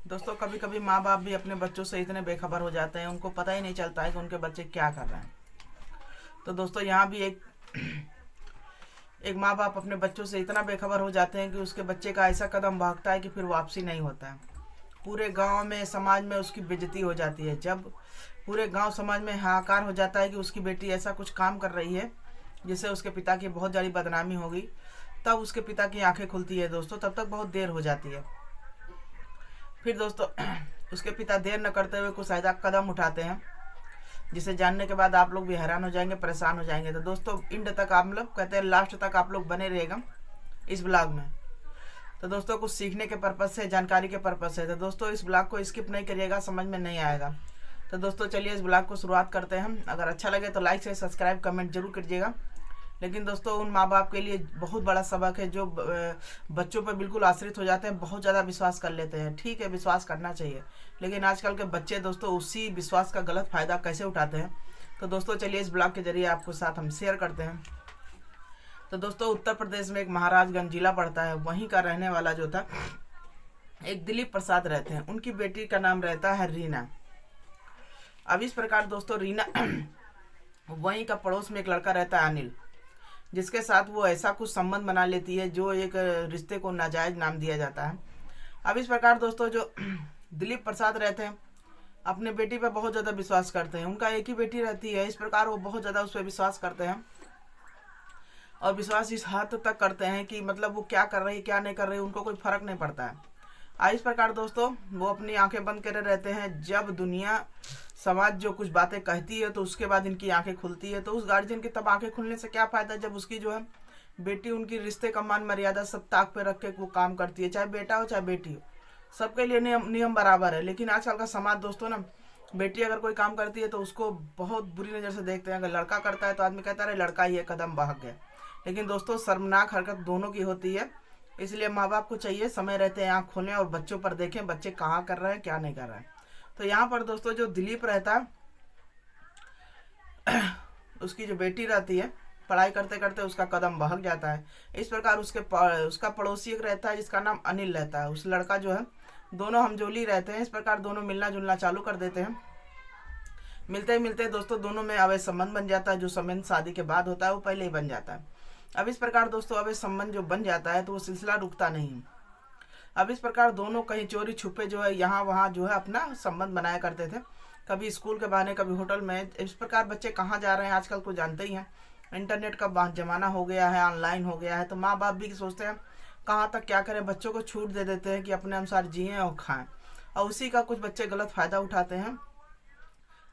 दोस्तों कभी कभी माँ बाप भी अपने बच्चों से इतने बेखबर हो जाते हैं, उनको पता ही नहीं चलता है कि उनके बच्चे क्या कर रहे हैं। तो दोस्तों यहाँ भी एक माँ बाप अपने बच्चों से इतना बेखबर हो जाते हैं कि उसके बच्चे का ऐसा कदम भागता है कि फिर वापसी नहीं होता है। पूरे गांव में, समाज में उसकी बेइज्जती हो जाती है। जब पूरे गांव समाज में हाहाकार हो जाता है कि उसकी बेटी ऐसा कुछ काम कर रही है जिससे उसके पिता की बहुत ज़्यादा बदनामी होगी, तब उसके पिता की आंखें खुलती है दोस्तों। तब तक बहुत देर हो जाती है। फिर दोस्तों उसके पिता देर न करते हुए कुछ ऐसा कदम उठाते हैं जिसे जानने के बाद आप लोग भी हैरान हो जाएंगे, परेशान हो जाएंगे। तो दोस्तों इंड तक आप लोग, कहते हैं लास्ट तक आप लोग बने रहेगा इस ब्लॉग में। तो दोस्तों कुछ सीखने के पर्पज़ से, जानकारी के पर्पज़ से। तो दोस्तों इस ब्लॉग को स्किप नहीं करिएगा, समझ में नहीं आएगा। तो दोस्तों चलिए इस ब्लॉग को शुरुआत करते हैं हम। अगर अच्छा लगे तो लाइक से सब्सक्राइब कमेंट जरूर कीजिएगा। लेकिन दोस्तों उन माँ बाप के लिए बहुत बड़ा सबक है जो बच्चों पर बिल्कुल आश्रित हो जाते हैं, बहुत ज़्यादा विश्वास कर लेते हैं। ठीक है, विश्वास करना चाहिए, लेकिन आजकल के बच्चे दोस्तों उसी विश्वास का गलत फ़ायदा कैसे उठाते हैं। तो दोस्तों चलिए इस ब्लॉग के जरिए आपको साथ हम शेयर करते हैं। तो दोस्तों उत्तर प्रदेश में एक महाराजगंज जिला पड़ता है, वहीं का रहने वाला जो था एक दिलीप प्रसाद रहते हैं। उनकी बेटी का नाम रहता है रीना। अब इस प्रकार दोस्तों रीना वहीं का पड़ोस में एक लड़का रहता है अनिल, जिसके साथ वो ऐसा कुछ संबंध बना लेती है जो एक रिश्ते को नाजायज नाम दिया जाता है। अब इस प्रकार दोस्तों जो दिलीप प्रसाद रहते हैं अपने बेटी पर बहुत ज़्यादा विश्वास करते हैं। उनका एक ही बेटी रहती है, इस प्रकार वो बहुत ज़्यादा उस पर विश्वास करते हैं। और विश्वास इस हद तक करते हैं कि मतलब वो क्या कर रही है क्या नहीं कर रही उनको कोई फर्क नहीं पड़ता है। इस प्रकार दोस्तों वो अपनी आंखें बंद करे रहते हैं। जब दुनिया समाज जो कुछ बातें कहती है तो उसके बाद इनकी आंखें खुलती है। तो उस गार्जियन की तब आंखें खुलने से क्या फ़ायदा जब उसकी जो है बेटी उनकी रिश्ते का मान मर्यादा सब ताक पे रख के वो काम करती है। चाहे बेटा हो चाहे बेटी हो, सबके लिए नियम नियम बराबर है। लेकिन आजकल का समाज दोस्तों ना, बेटी अगर कोई काम करती है तो उसको बहुत बुरी नज़र से देखते हैं। अगर लड़का करता है तो आदमी कहता है लड़का ही है, कदम भाग गया। लेकिन दोस्तों शर्मनाक हरकत दोनों की होती है। इसलिए माँ बाप को चाहिए समय रहते हैं आँख खोलें और बच्चों पर देखें बच्चे कहाँ कर रहे हैं क्या नहीं कर रहे हैं। तो यहाँ पर दोस्तों जो दिलीप रहता है उसकी जो बेटी रहती है पढ़ाई करते करते उसका कदम बहक जाता है। इस प्रकार उसका पड़ोसी एक रहता है जिसका नाम अनिल रहता है। उस लड़का जो है, दोनों हमजोली रहते हैं। इस प्रकार दोनों मिलना जुलना चालू कर देते हैं। मिलते ही मिलते दोस्तों दोनों में अवैध संबंध बन जाता है। जो संबंध शादी के बाद होता है वो पहले ही बन जाता है। अब इस प्रकार दोस्तों अवैध संबंध जो बन जाता है तो वो सिलसिला रुकता नहीं है। अब इस प्रकार दोनों कहीं चोरी छुपे जो है यहाँ वहाँ जो है अपना संबंध बनाया करते थे। कभी स्कूल के बहाने, कभी होटल में। इस प्रकार बच्चे कहाँ जा रहे हैं आजकल तो जानते ही हैं, इंटरनेट का ज़माना हो गया है, ऑनलाइन हो गया है। तो माँ बाप भी सोचते हैं कहाँ तक क्या करें, बच्चों को छूट दे देते हैं कि अपने अनुसार जिएँ और खाएँ, और उसी का कुछ बच्चे गलत फ़ायदा उठाते हैं।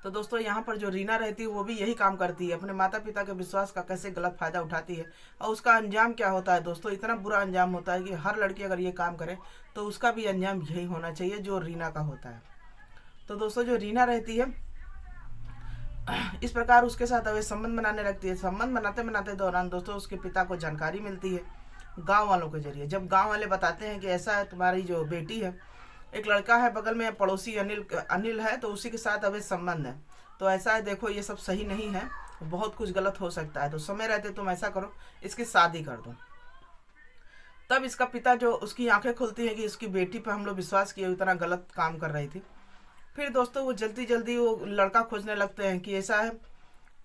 तो दोस्तों यहाँ पर जो रीना रहती है वो भी यही काम करती है, अपने माता पिता के विश्वास का कैसे गलत फ़ायदा उठाती है। और उसका अंजाम क्या होता है दोस्तों, इतना बुरा अंजाम होता है कि हर लड़की अगर ये काम करे तो उसका भी अंजाम यही होना चाहिए जो रीना का होता है। तो दोस्तों जो रीना रहती है इस प्रकार उसके साथ अवैध संबंध बनाने लगती है। संबंध बनाते बनाते दौरान दोस्तों उसके पिता को जानकारी मिलती है गाँव वालों के जरिए। जब गाँव वाले बताते हैं कि ऐसा है, तुम्हारी जो बेटी है, एक लड़का है बगल में पड़ोसी अनिल अनिल है, तो उसी के साथ अवैध संबंध है। तो ऐसा है, देखो ये सब सही नहीं है, बहुत कुछ गलत हो सकता है। तो समय रहते तुम ऐसा करो, इसकी शादी कर दो। तब इसका पिता जो, उसकी आंखें खुलती हैं कि इसकी बेटी पर हम लोग विश्वास किए इतना गलत काम कर रही थी। फिर दोस्तों वो जल्दी जल्दी वो लड़का खोजने लगते हैं कि ऐसा है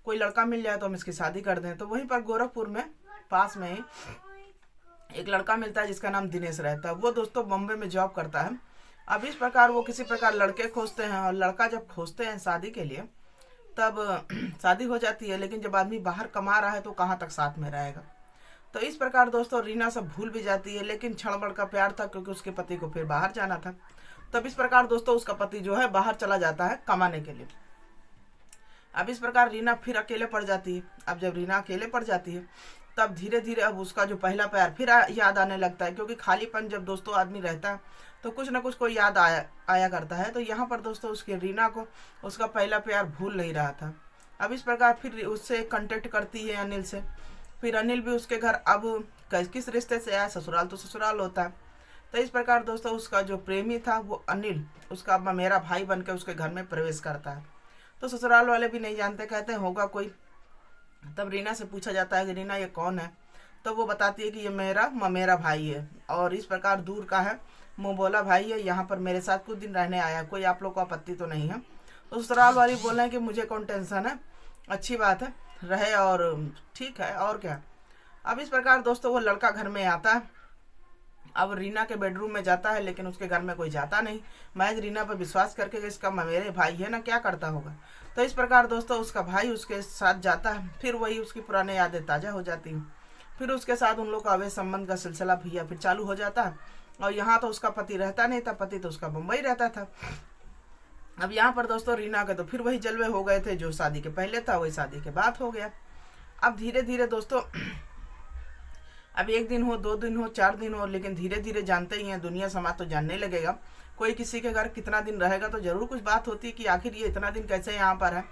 कोई लड़का मिल जाए तो हम इसकी शादी कर दें। तो वहीं पर गोरखपुर में पास में ही एक लड़का मिलता है जिसका नाम दिनेश रहता है। वो दोस्तों बॉम्बे में जॉब करता है। अब इस प्रकार वो किसी प्रकार लड़के खोजते हैं, और लड़का जब खोजते हैं शादी के लिए तब शादी हो जाती है। लेकिन जब आदमी बाहर कमा रहा है तो कहाँ तक साथ में रहेगा। तो इस प्रकार दोस्तों रीना सब भूल भी जाती है, लेकिन क्षण भर का प्यार था क्योंकि उसके पति को फिर बाहर जाना था। तब इस प्रकार दोस्तों उसका पति जो है बाहर चला जाता है कमाने के लिए। अब इस प्रकार रीना फिर अकेले पड़ जाती है। अब जब रीना अकेले पड़ जाती है तब धीरे धीरे अब उसका जो पहला प्यार फिर याद आने लगता है, क्योंकि खालीपन जब दोस्तों आदमी रहता है तो कुछ ना कुछ कोई याद आया करता है। तो यहाँ पर दोस्तों उसकी रीना को उसका पहला प्यार भूल नहीं रहा था। अब इस प्रकार फिर उससे कांटेक्ट करती है अनिल से। फिर अनिल भी उसके घर अब किस रिश्ते से आया, ससुराल तो ससुराल होता है। तो इस प्रकार दोस्तों उसका जो प्रेमी था वो अनिल उसका मेरा भाई बन के उसके घर में प्रवेश करता है। तो ससुराल वाले भी नहीं जानते, कहते हैं होगा कोई। तब रीना से पूछा जाता है कि रीना ये कौन है। तो वो बताती है कि ये मेरा ममेरा भाई है, और इस प्रकार दूर का है, मुँह बोला भाई है यहाँ पर मेरे साथ कुछ दिन रहने आया, कोई आप लोग को आपत्ति तो नहीं है। तो ससुराल वाली बोल रहे हैं कि मुझे कौन टेंशन है, अच्छी बात है रहे और ठीक है और क्या। अब इस प्रकार दोस्तों वो लड़का घर में आता है। अब रीना के बेडरूम में जाता है लेकिन उसके घर में कोई जाता नहीं, महज रीना पर विश्वास करके कि इसका मेरे भाई है ना, क्या करता होगा। तो इस प्रकार दोस्तों उसका भाई उसके साथ जाता है, फिर वही उसकी पुरानी यादें ताज़ा हो जाती हैं। फिर उसके साथ उन लोग का अवैध संबंध का सिलसिला भैया फिर चालू हो जाता है। और यहाँ तो उसका पति रहता नहीं था, पति तो उसका मुंबई रहता था। अब यहाँ पर दोस्तों रीना के तो फिर वही जलवे हो गए थे, जो शादी के पहले था वही शादी के बाद हो गया। अब धीरे धीरे दोस्तों अब 1 दिन हो, 2 दिन हो, 4 दिन हो, लेकिन धीरे धीरे जानते ही हैं दुनिया समाज तो जानने लगेगा। कोई किसी के घर कितना दिन रहेगा तो जरूर कुछ बात होती है कि आखिर ये इतना दिन कैसे यहाँ पर है।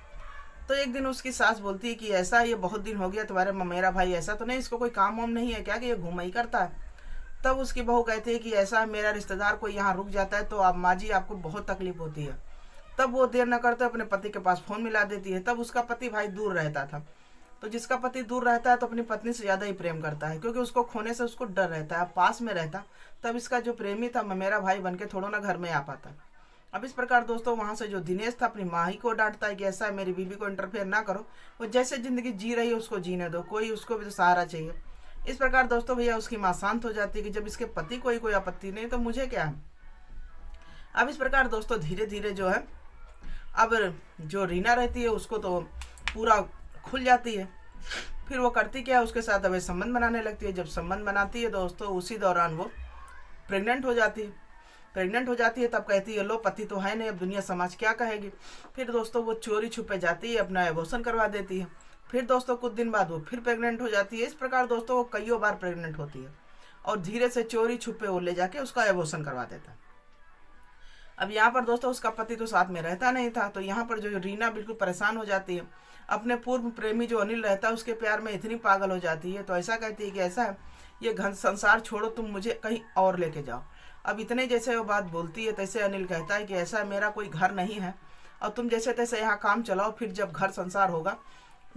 तो एक दिन उसकी सास बोलती है कि ऐसा ये बहुत दिन हो गया तुम्हारे मेरा भाई ऐसा तो नहीं, इसको कोई काम वाम नहीं है क्या कि ये घूम ही करता है। तब उसकी बहू कहती है कि ऐसा मेरा रिश्तेदार कोई यहाँ रुक जाता है तो आप माँ जी आपको बहुत तकलीफ होती है। तब वो देर न करते अपने पति के पास फ़ोन मिला देती है। तब उसका पति भाई दूर रहता था, तो जिसका पति दूर रहता है तो अपनी पत्नी से ज़्यादा ही प्रेम करता है, क्योंकि उसको खोने से उसको डर रहता है। पास में रहता तब इसका जो प्रेमी था मेरा भाई बनके थोड़ा ना घर में आ पाता। अब इस प्रकार दोस्तों वहाँ से जो दिनेश था अपनी माँ ही को डांटता है कि ऐसा है मेरी बीवी को इंटरफेयर ना करो, वो जैसे ज़िंदगी जी रही है उसको जीने दो, कोई उसको भी तो सहारा चाहिए। इस प्रकार दोस्तों भैया उसकी माँ शांत हो जाती है कि जब इसके पति को ही कोई आपत्ति नहीं तो मुझे क्या है। अब इस प्रकार दोस्तों धीरे धीरे जो है अब जो रीना रहती है उसको तो पूरा खुल जाती है। फिर वो करती क्या है, उसके साथ अब संबंध बनाने लगती है। जब संबंध बनाती है दोस्तों उसी दौरान वो प्रेग्नेंट हो जाती है। प्रेग्नेंट हो जाती है तब कहती है लो पति तो है नहीं, अब दुनिया समाज क्या कहेगी। फिर दोस्तों वो चोरी छुपे जाती है, अपना एबॉर्शन करवा देती है। फिर दोस्तों कुछ दिन बाद वो फिर प्रेग्नेंट हो जाती है। इस प्रकार दोस्तों वो कईयों बार प्रेग्नेंट होती है और धीरे से चोरी छुपे वो ले जाके उसका एबॉर्शन करवा देता है। अब यहाँ पर दोस्तों उसका पति तो साथ में रहता नहीं था, तो यहाँ पर जो रीना बिल्कुल परेशान हो जाती है। अपने पूर्व प्रेमी जो अनिल रहता है उसके प्यार में इतनी पागल हो जाती है, तो ऐसा कहती है कि ऐसा है ये घन संसार छोड़ो, तुम मुझे कहीं और लेके जाओ। अब इतने जैसे वो बात बोलती है तैसे अनिल कहता है कि ऐसा मेरा कोई घर नहीं है और तुम जैसे तैसे यहाँ काम चलाओ, फिर जब घर संसार होगा,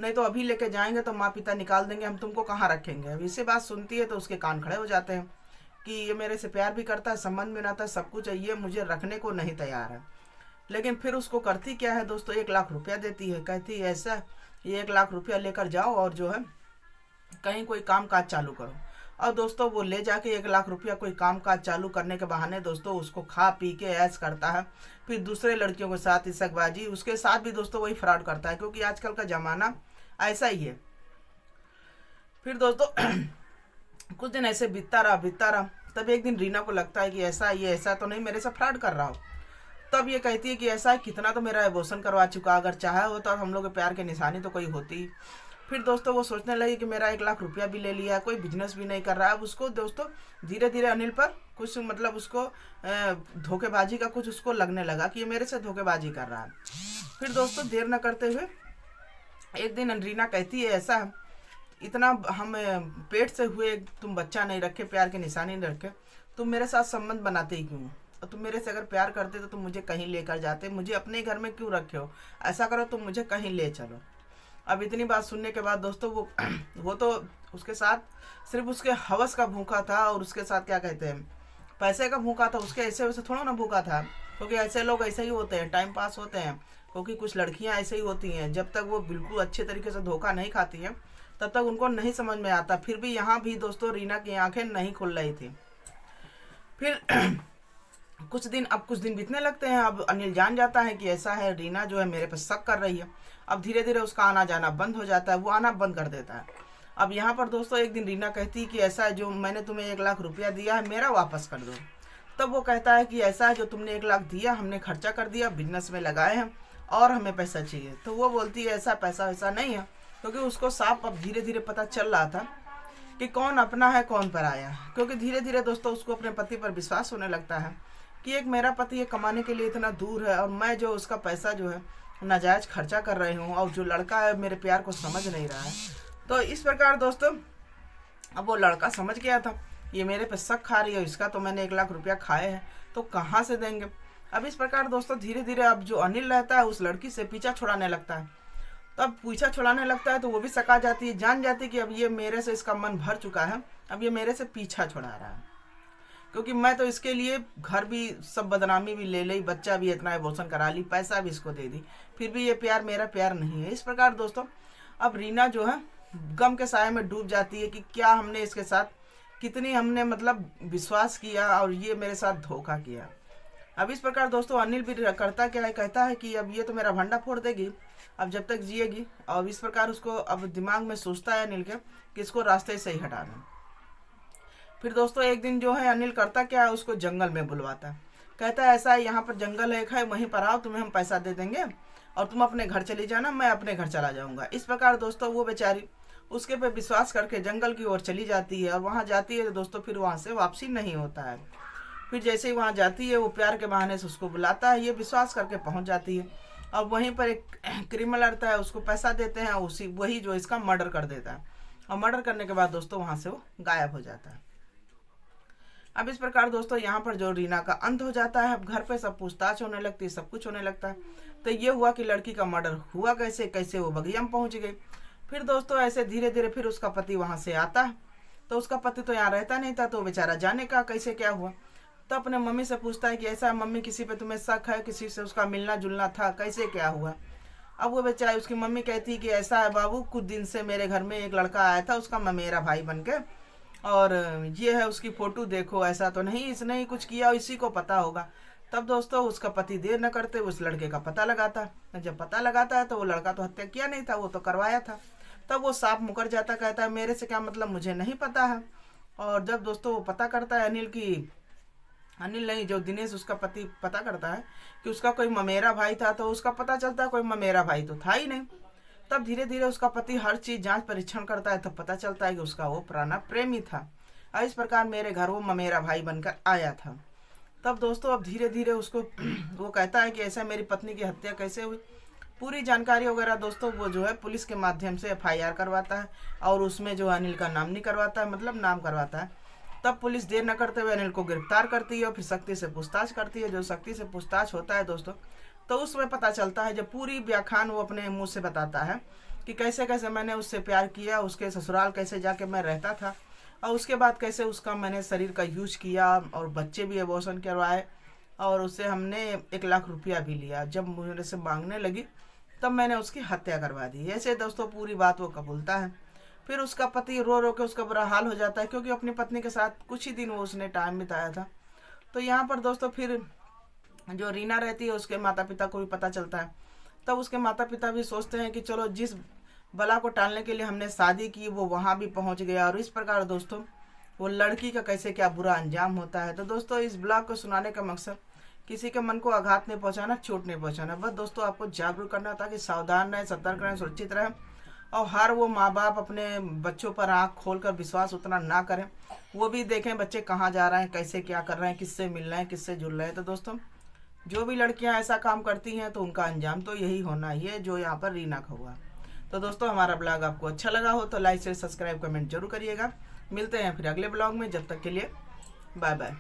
नहीं तो अभी लेके जाएंगे तो माँ पिता निकाल देंगे, हम तुमको कहाँ रखेंगे। अब इसे बात सुनती है तो उसके कान खड़े हो जाते हैं कि ये मेरे से प्यार भी करता है, संबंध भी बनाता है, सब कुछ है, ये मुझे रखने को नहीं तैयार है। लेकिन फिर उसको करती क्या है दोस्तों, 1 लाख रुपया देती है। कहती है ऐसा ये 1 लाख रुपया लेकर जाओ और जो है कहीं कोई काम काज चालू करो। और दोस्तों वो ले जाके 1 लाख रुपया कोई काम काज चालू करने के बहाने दोस्तों उसको खा पी के ऐश करता है। फिर दूसरे लड़कियों के साथ इशकबाजी, उसके साथ भी दोस्तों वही फ्रॉड करता है, क्योंकि आजकल का ज़माना ऐसा ही है। फिर दोस्तों कुछ दिन ऐसे बीतता रहा। तब एक दिन रीना को लगता है कि ऐसा तो नहीं मेरे से फ्रॉड कर रहा हो। तब ये कहती है कि ऐसा है कितना तो मेरा एबॉर्शन करवा चुका, अगर चाहे होता हम लोग के प्यार के निशानी तो कोई होती। फिर दोस्तों वो सोचने लगी कि मेरा 1 लाख रुपया भी ले लिया, कोई बिजनेस भी नहीं कर रहा है। अब उसको दोस्तों धीरे धीरे अनिल पर कुछ मतलब उसको धोखेबाजी का कुछ उसको लगने लगा कि ये मेरे से धोखेबाजी कर रहा है। फिर दोस्तों देर न करते हुए एक दिन रीना कहती है ऐसा इतना हम पेट से हुए तुम बच्चा नहीं रखे, प्यार के निशानी नहीं रखे, तुम मेरे साथ संबंध बनाते ही क्यों? और तुम मेरे से अगर प्यार करते तो तुम मुझे कहीं लेकर जाते, मुझे अपने घर में क्यों रखे हो? ऐसा करो तुम मुझे कहीं ले चलो। अब इतनी बात सुनने के बाद दोस्तों वो तो उसके साथ सिर्फ उसके हवस का भूखा था और उसके साथ क्या कहते हैं पैसे का भूखा था। उसके ऐसे वैसे थोड़ा ना भूखा था, क्योंकि ऐसे लोग ऐसे ही होते हैं, टाइम पास होते हैं। क्योंकि कुछ लड़कियां ऐसे ही होती हैं, जब तक वो बिल्कुल अच्छे तरीके से धोखा नहीं खाती हैं तब तक उनको नहीं समझ में आता। फिर भी यहाँ भी दोस्तों रीना की आंखें नहीं खुल रही थी। फिर कुछ दिन बीतने लगते हैं। अब अनिल जान जाता है कि ऐसा है रीना जो है मेरे पर शक कर रही है। अब धीरे धीरे उसका आना जाना बंद हो जाता है, वो आना बंद कर देता है। अब यहाँ पर दोस्तों एक दिन रीना कहती है कि ऐसा है जो मैंने तुम्हें 1 लाख रुपया दिया है मेरा वापस कर दो। तब वो कहता है कि ऐसा है जो तुमने 1 लाख दिया हमने खर्चा कर दिया, बिजनेस में लगाए हैं और हमें पैसा चाहिए। तो वो बोलती है ऐसा पैसा वैसा नहीं है, क्योंकि उसको साफ अब धीरे धीरे पता चल रहा था कि कौन अपना है कौन पराया है। क्योंकि धीरे धीरे दोस्तों उसको अपने पति पर विश्वास होने लगता है कि एक मेरा पति ये कमाने के लिए इतना दूर है और मैं जो उसका पैसा जो है नाजायज खर्चा कर रही हूँ, और जो लड़का है मेरे प्यार को समझ नहीं रहा है। तो इस प्रकार दोस्तों अब वो लड़का समझ गया था ये मेरे पे शक खा रही है, इसका तो मैंने 1 लाख रुपया खाए हैं तो कहाँ से देंगे। अब इस प्रकार दोस्तों धीरे धीरे अब जो अनिल रहता है उस लड़की से पीछा छुड़ाने लगता है। तब पीछा छुड़ाने लगता है तो वो भी सका जाती है, जान जाती है कि अब ये मेरे से इसका मन भर चुका है, अब ये मेरे से पीछा छुड़ा रहा है। क्योंकि मैं तो इसके लिए घर भी सब बदनामी भी ले ली, बच्चा भी इतना इमोशन करा ली, पैसा भी इसको दे दी, फिर भी ये प्यार मेरा प्यार नहीं है। इस प्रकार दोस्तों अब रीना जो है गम के साए में डूब जाती है कि क्या हमने इसके साथ कितनी हमने मतलब विश्वास किया और ये मेरे साथ धोखा किया। अब इस प्रकार दोस्तों अनिल भी करता क्या है, कहता है कि अब ये तो मेरा भंडा फोड़ देगी, अब जब तक जिएगी। और इस प्रकार उसको अब दिमाग में सोचता है अनिल के कि इसको रास्ते से ही हटा दें। फिर दोस्तों एक दिन जो है अनिल करता क्या है, उसको जंगल में बुलवाता है, कहता है ऐसा है यहाँ पर जंगल है वहीं पर आओ, तुम्हें हम पैसा दे देंगे और तुम अपने घर चली जाना, मैं अपने घर चला जाऊँगा। इस प्रकार दोस्तों वो बेचारी उसके पे विश्वास करके जंगल की ओर चली जाती है और वहाँ जाती है तो दोस्तों फिर वहाँ से वापसी नहीं होता है। फिर जैसे ही वहाँ जाती है वो प्यार के बहाने से उसको बुलाता है, ये विश्वास करके पहुँच जाती है। अब वहीं पर एक क्रिमिनल आता है, उसको पैसा देते हैं, उसी वही जो इसका मर्डर कर देता है और मर्डर करने के बाद दोस्तों वहाँ से वो गायब हो जाता है। अब इस प्रकार दोस्तों यहाँ पर जो रीना का अंत हो जाता है। अब घर पे सब पूछताछ होने लगती है, सब कुछ होने लगता है। तो ये हुआ कि लड़की का मर्डर हुआ कैसे, कैसे वो बगिया में पहुँच गई। फिर दोस्तों ऐसे धीरे धीरे फिर उसका पति वहाँ से आता है, तो उसका पति तो यहाँ रहता नहीं था, तो बेचारा जाने का कैसे क्या हुआ। तो अपने मम्मी से पूछता है कि ऐसा मम्मी किसी पे तुम्हें शक है, किसी से उसका मिलना जुलना था, कैसे क्या हुआ। अब वो बेचारी उसकी मम्मी कहती है कि ऐसा है बाबू, कुछ दिन से मेरे घर में एक लड़का आया था, उसका ममेरा भाई बन के, और ये है उसकी फ़ोटो देखो, ऐसा तो नहीं इसने ही कुछ किया, इसी को पता होगा। तब दोस्तों उसका पति देर न करते उस लड़के का पता लगाता है। जब पता लगाता है तो वो लड़का तो हत्या किया नहीं था, वो तो करवाया था। तब वो साफ मुकर जाता, कहता है मेरे से क्या मतलब, मुझे नहीं पता है। और जब दोस्तों वो पता करता है अनिल नहीं जो दिनेश उसका पति पता करता है कि उसका कोई ममेरा भाई था, तो उसका पता चलता है कोई ममेरा भाई तो था ही नहीं। तब धीरे धीरे उसका पति हर चीज़ जांच परीक्षण करता है, तब पता चलता है कि उसका वो पुराना प्रेमी था और इस प्रकार मेरे घर वो ममेरा भाई बनकर आया था। तब दोस्तों अब धीरे धीरे उसको वो कहता है कि ऐसा मेरी पत्नी की हत्या कैसे हुई, पूरी जानकारी वगैरह दोस्तों वो जो है पुलिस के माध्यम से FIR करवाता है और उसमें जो अनिल का नाम नहीं करवाता है, मतलब नाम करवाता है। तब पुलिस देर न करते हुए अनिल को गिरफ्तार करती है और फिर सख्ती से पूछताछ करती है। जो सख्ती से पूछताछ होता है दोस्तों, तो उसमें पता चलता है, जब पूरी व्याख्यान वो अपने मुंह से बताता है कि कैसे कैसे मैंने उससे प्यार किया, उसके ससुराल कैसे जाके मैं रहता था और उसके बाद कैसे उसका मैंने शरीर का यूज किया और बच्चे भी अबॉर्शन करवाए और उससे हमने 1 लाख रुपया भी लिया। जब मुझे से मांगने लगी तब मैंने उसकी हत्या करवा दी। ऐसे दोस्तों पूरी बात वो कबूलता है। फिर उसका पति रो रो के उसका बुरा हाल हो जाता है, क्योंकि अपनी पत्नी के साथ कुछ ही दिन वो उसने टाइम बिताया था। तो यहाँ पर दोस्तों फिर जो रीना रहती है उसके माता पिता को भी पता चलता है। तब उसके माता पिता भी सोचते हैं कि चलो जिस बला को टालने के लिए हमने शादी की वो वहाँ भी पहुँच गया। और इस प्रकार दोस्तों वो लड़की का कैसे क्या बुरा अंजाम होता है। तो दोस्तों इस ब्लॉग को सुनाने का मकसद किसी के मन को आघात नहीं पहुँचाना, चोट नहीं पहुँचाना, बस दोस्तों आपको जागरूक करना ताकि सावधान रहें, सतर्क रहें, सुरक्षित रहें। और हर वो माँ बाप अपने बच्चों पर आँख खोलकर विश्वास उतना ना करें, वो भी देखें बच्चे कहाँ जा रहे हैं, कैसे क्या कर रहे हैं, किससे मिल रहे हैं, किससे जुड़ रहे हैं। तो दोस्तों जो भी लड़कियां ऐसा काम करती हैं तो उनका अंजाम तो यही होना ही है जो यहाँ पर रीना का हुआ। तो दोस्तों हमारा ब्लॉग आपको अच्छा लगा हो तो लाइक शेयर सब्सक्राइब कमेंट जरूर करिएगा। मिलते हैं फिर अगले ब्लॉग में, जब तक के लिए बाय बाय।